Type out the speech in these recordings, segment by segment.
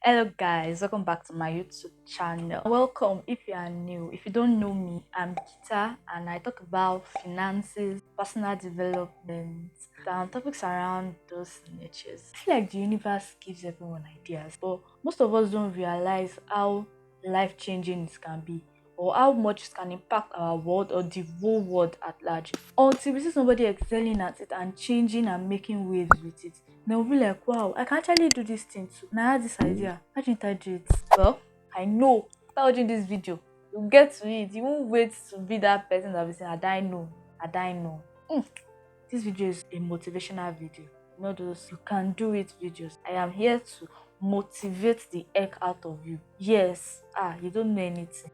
Hello guys, welcome back to my YouTube channel. Welcome if you are new. If you don't know me, I'm Gita and I talk about finances, personal development, and topics around those niches. I feel like the universe gives everyone ideas, but most of us don't realize how life-changing it can be or how much it can impact our world or the whole world at large. Until we see somebody excelling at it and changing and making waves with it, then we'll be like, wow, I can actually do this thing too. Now I had this idea. Why didn't I do it? Well, I know. After watching this video, you'll get to it. You won't wait to be that person that will be saying, I know. I know. This video is a motivational video. You know those you can do it videos. I am here to motivate the heck out of you. Yes. You don't know anything.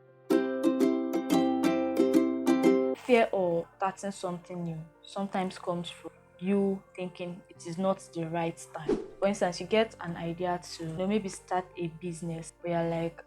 Fear of starting something new sometimes comes from you thinking it is not the right time. For instance, you get an idea to maybe start a business, but you're like,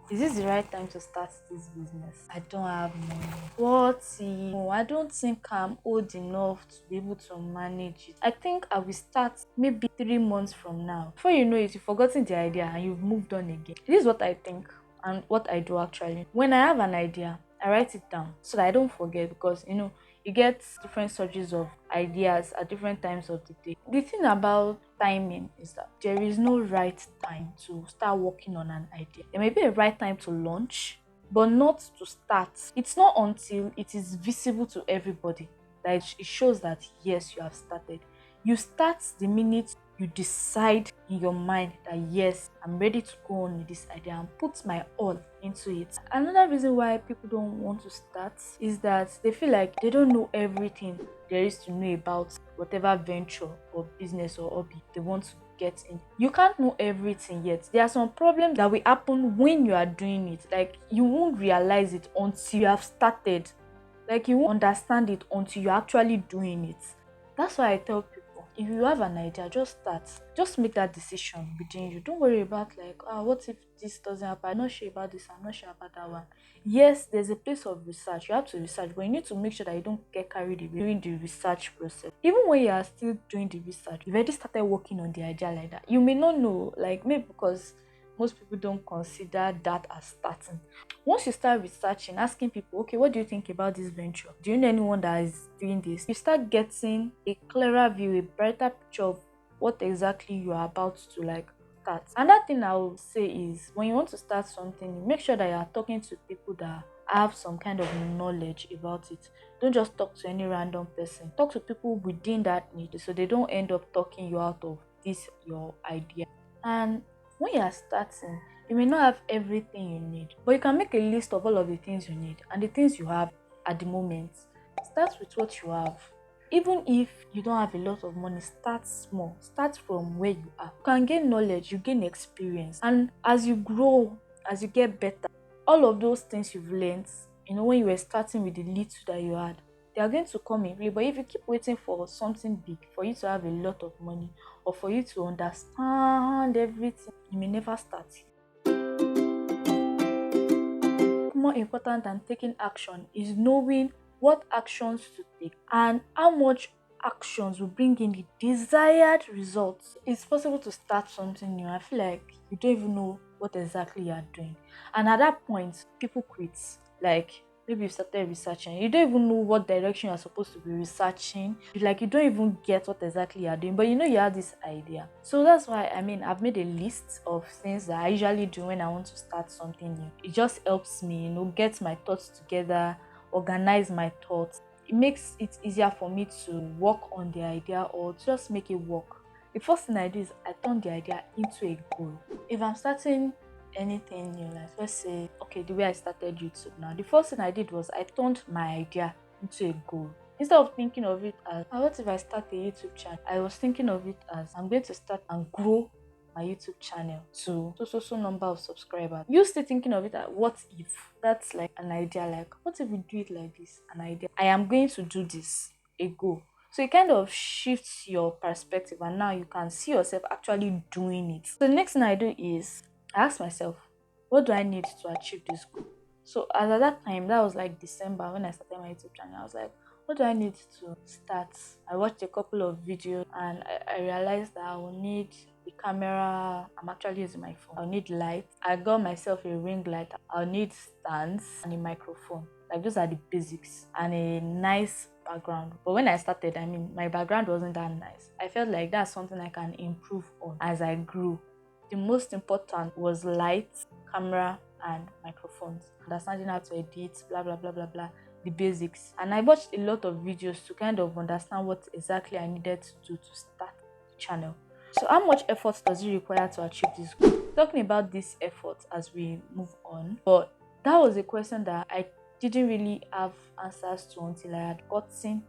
is this the right time to start this business? I don't have money. What if? No, I don't think I'm old enough to be able to manage it. I think I will start maybe 3 months from now. Before you know it, you've forgotten the idea and you've moved on again. This is what I think and what I do actually. When I have an idea, I write it down so that I don't forget because you get different surges of ideas at different times of the day. The thing about timing is that there is no right time to start working on an idea. There may be a right time to launch, but not to start. It's not until it is visible to everybody that it shows that yes, you have started. You start the minute you decide in your mind that yes, I'm ready to go on with this idea and put my all into it. Another reason why people don't want to start is that they feel like they don't know everything there is to know about whatever venture or business or hobby they want to get in. You can't know everything yet. There are some problems that will happen when you are doing it. Like you won't realize it until you have started. Like you won't understand it until you're actually doing it. That's why I tell people, if you have an idea, just start. Just make that decision within you. Don't worry about like, what if this doesn't happen? I'm not sure about this, I'm not sure about that one. Yes, there's a place of research. You have to research, but you need to make sure that you don't get carried away during the research process. Even when you are still doing the research, you've already started working on the idea like that. You may not know, like maybe because most people don't consider that as starting. Once you start researching, asking people, okay, what do you think about this venture? Do you know anyone that is doing this? You start getting a clearer view, a brighter picture of what exactly you are about to like start. Another thing I would say is when you want to start something, make sure that you are talking to people that have some kind of knowledge about it. Don't just talk to any random person. Talk to people within that niche so they don't end up talking you out of this your idea. And when you are starting, you may not have everything you need, but you can make a list of all of the things you need and the things you have at the moment. Start with what you have. Even if you don't have a lot of money, start small. Start from where you are. You can gain knowledge, you gain experience, and as you grow, as you get better, all of those things you've learned, when you were starting with the little that you had, they are going to come in play. But if you keep waiting for something big, for you to have a lot of money, or for you to understand everything, you may never start. More important than taking action is knowing what actions to take and how much actions will bring in the desired results. It's possible to start something new. I feel like you don't even know what exactly you are doing. And at that point, people quit. Like maybe you started researching, you don't even know what direction you're supposed to be researching. You don't even get what exactly you're doing, but you have this idea. So that's why I've made a list of things that I usually do when I want to start something new. It just helps me, get my thoughts together, organize my thoughts. It makes it easier for me to work on the idea or just make it work. The first thing I do is I turn the idea into a goal. If I'm starting anything new, like let's say, okay, the way I started YouTube now, the first thing I did was I turned my idea into a goal. Instead of thinking of it as, what if I start a YouTube channel? I was thinking of it as, I'm going to start and grow my YouTube channel to so number of subscribers. You still thinking of it as, what if? That's like an idea, like, what if we do it like this? An idea. I am going to do this, a goal. So it kind of shifts your perspective and now you can see yourself actually doing it. So the next thing I do is I ask myself, what do I need to achieve this goal? So as at that time, that was like December when I started my YouTube channel, I was like, what do I need to start? I watched a couple of videos and I realized that I will need a the camera. I'm actually using my phone. I'll need light. I got myself a ring light. I'll need stands and a microphone. Like those are the basics and a nice background. But when I started, I mean, my background wasn't that nice. I felt like that's something I can improve on as I grew. The most important was light, camera, and microphones. Understanding how to edit, blah blah blah blah blah, the basics. And I watched a lot of videos to kind of understand what exactly I needed to do to start the channel. So how much effort does it require to achieve this goal? Talking about this effort as we move on, but that was a question that I didn't really have answers to until I had gotten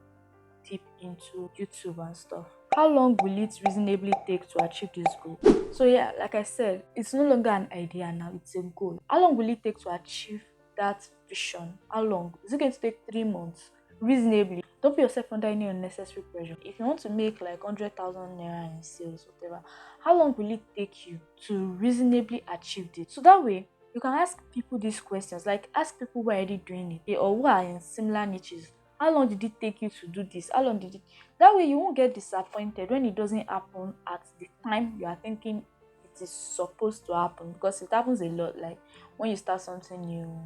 deep into YouTube and stuff. How long will it reasonably take to achieve this goal? So yeah, like I said, it's no longer an idea now, it's a goal. How long will it take to achieve that vision? How long? Is it going to take 3 months? Reasonably. Don't put yourself under any unnecessary pressure. If you want to make like 100,000 naira in sales, whatever, how long will it take you to reasonably achieve this? So that way, you can ask people these questions, like ask people who are already doing it or who are in similar niches. How long did it take you to do this? How long did it? That way you won't get disappointed when it doesn't happen at the time you are thinking it is supposed to happen, because it happens a lot. Like when you start something new,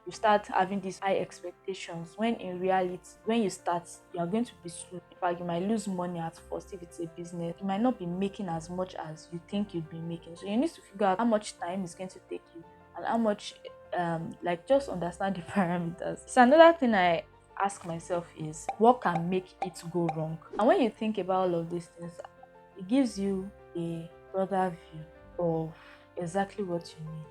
you start having these high expectations when in reality, when you start, you are going to be slow. In fact, you might lose money at first if it's a business. You might not be making as much as you think you'd be making. So you need to figure out how much time it's going to take you and how much like just understand the parameters. So another thing I ask myself is, what can make it go wrong? And when you think about all of these things, it gives you a broader view of exactly what you need.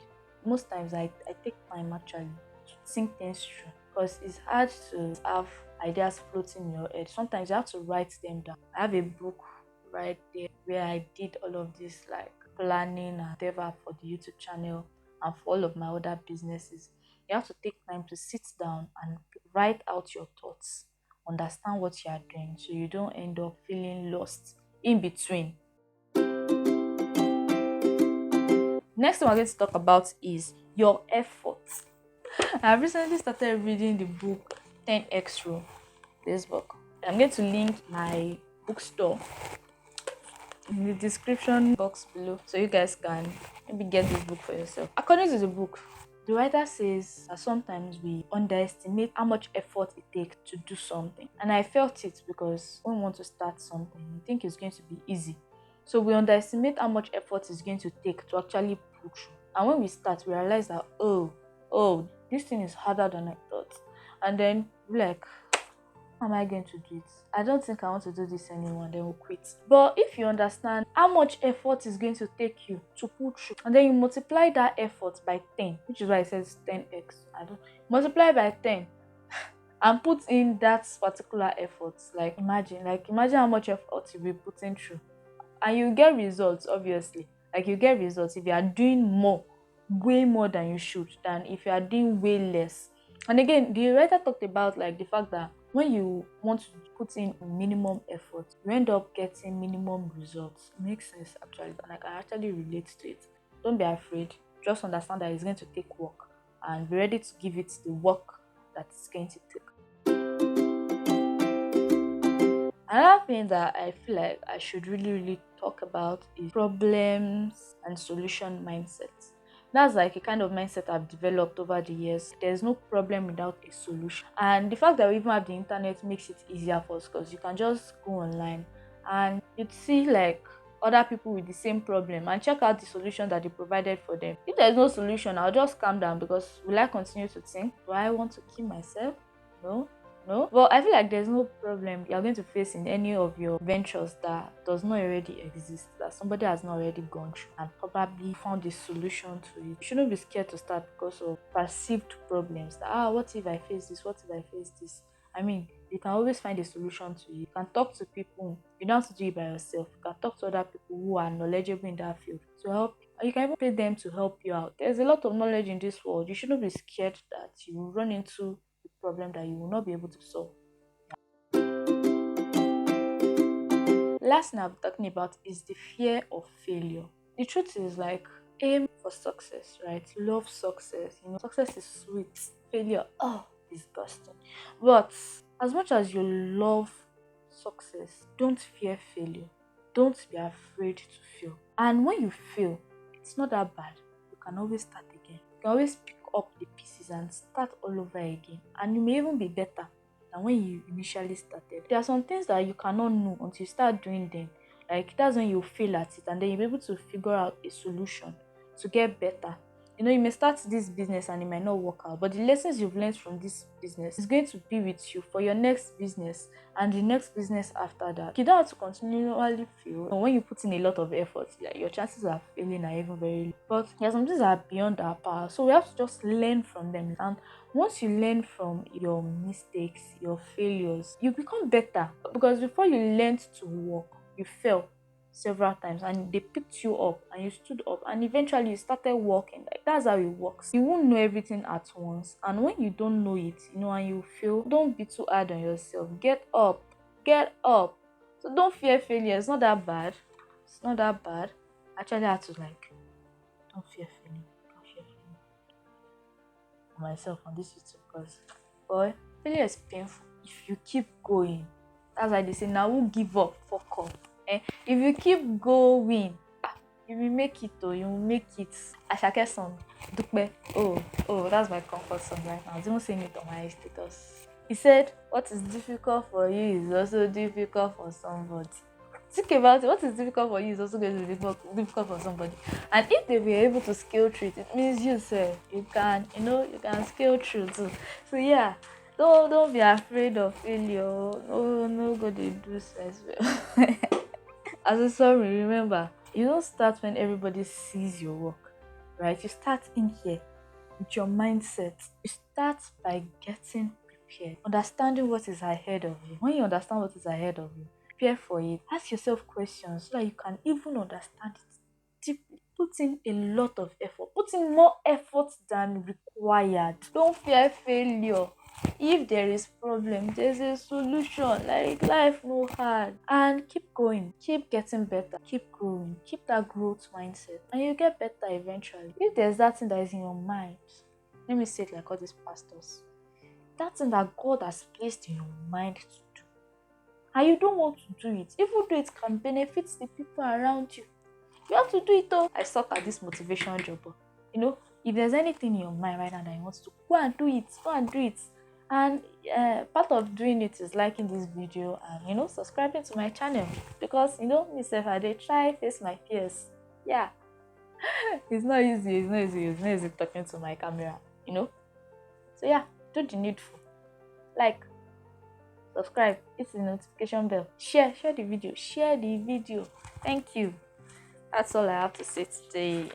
Most times I take time actually to think things through, because it's hard to have ideas floating in your head. Sometimes you have to write them down. I have a book right there where I did all of this, like planning and whatever, for the YouTube channel and for all of my other businesses. You have to take time to sit down and write out your thoughts, understand what you are doing, so you don't end up feeling lost in between. Next thing we're going to talk about is your efforts. I've recently started reading the book 10x Rule. This book. I'm going to link my bookstore in the description box below so you guys can maybe get this book for yourself. According to the book, the writer says that sometimes we underestimate how much effort it takes to do something. And I felt it, because when we want to start something, we think it's going to be easy. So we underestimate how much effort it's going to take to actually pull through. And when we start, we realize that, this thing is harder than I thought. And then we're like, how am I going to do it? I don't think I want to do this anymore, then we'll quit. But if you understand how much effort is going to take you to pull through, and then you multiply that effort by 10, which is why it says 10x. I don't multiply by 10 and put in that particular effort. Imagine how much effort you'll be putting through. And you get results, obviously. Like you get results if you are doing more, way more than you should, than if you are doing way less. And again, the writer talked about like the fact that when you want to put in minimum effort, you end up getting minimum results. It makes sense actually, and I can actually relate to it. Don't be afraid. Just understand that it's going to take work, and be ready to give it the work that it's going to take. Another thing that I feel like I should really talk about is problems and solution mindset. That's like a kind of mindset I've developed over the years. There's no problem without a solution. And the fact that we even have the internet makes it easier for us, because you can just go online and you'd see like other people with the same problem and check out the solution that they provided for them. If there's no solution, I'll just calm down, because will I continue to think, do I want to kill myself? No. But I feel like there's no problem you're going to face in any of your ventures that does not already exist, that somebody has not already gone through and probably found a solution to it. You shouldn't be scared to start because of perceived problems. That, what if I face this? What if I face this? I mean, you can always find a solution to it. You can talk to people. You don't have to do it by yourself. You can talk to other people who are knowledgeable in that field to help. Or you can even pay them to help you out. There's a lot of knowledge in this world. You shouldn't be scared that you run into the problem that you will not be able to solve. Last thing I'm talking about is the fear of failure. The truth is, like, aim for success, right? Love success. Success is sweet. Failure, disgusting. But as much as you love success, don't fear failure. Don't be afraid to fail. And when you fail, it's not that bad. You can always start again. You can always pick up the pieces and start all over again. And you may even be better than when you initially started. There are some things that you cannot know until you start doing them. Like that's when you fail at it, and then you'll be able to figure out a solution to get better. You may start this business and it might not work out, but the lessons you've learned from this business is going to be with you for your next business and the next business after that. You don't have to continually fail. When you put in a lot of effort, like your chances of failing are even very low. But there are some things that are beyond our power, so we have to just learn from them. And once you learn from your mistakes, your failures, you become better. Because before you learned to walk, you fell several times and they picked you up and you stood up and eventually you started walking. Like that's how it works. You won't know everything at once, and when you don't know it, and you fail, don't be too hard on yourself. Get up. So don't fear failure. It's not that bad. It's not that bad. Actually, I had to don't fear failure. Don't fear failure for myself on this YouTube, because boy, failure is painful. If you keep going, that's why they say now who give up, fuck up. If you keep going, you will make it. You will make it. Ashake song, Dupe. Oh, that's my comfort song right now. I was even saying it on my status. He said, "What is difficult for you is also difficult for somebody." Think about it. What is difficult for you is also going to be difficult for somebody. And if they were able to scale through it, it means you say you can, you can scale through too. So yeah, don't be afraid of failure. No, nobody do says well. As a summary, remember, you don't start when everybody sees your work, right? You start in here with your mindset. You start by getting prepared, understanding what is ahead of you. When you understand what is ahead of you, prepare for it. Ask yourself questions so that you can even understand it deeply. Put in a lot of effort. Put in more effort than required. Don't fear failure. If there is problem, there's a solution. Like life no hard. And keep going. Keep getting better. Keep growing. Keep that growth mindset. And you get better eventually. If there's that thing that is in your mind, let me say it like all these pastors. That thing that God has placed in your mind to do, and you don't want to do it, even though it can benefit the people around you, you have to do it though. I suck at this motivation job. If there's anything in your mind right now that you want to do, go and do it. Go and do it. And part of doing it is liking this video and subscribing to my channel, because myself I dey try face my fears. Yeah. It's not easy. It's not easy talking to my camera. So yeah, do the needful. Like, subscribe, hit the notification bell, share the video. Thank you. That's all I have to say today.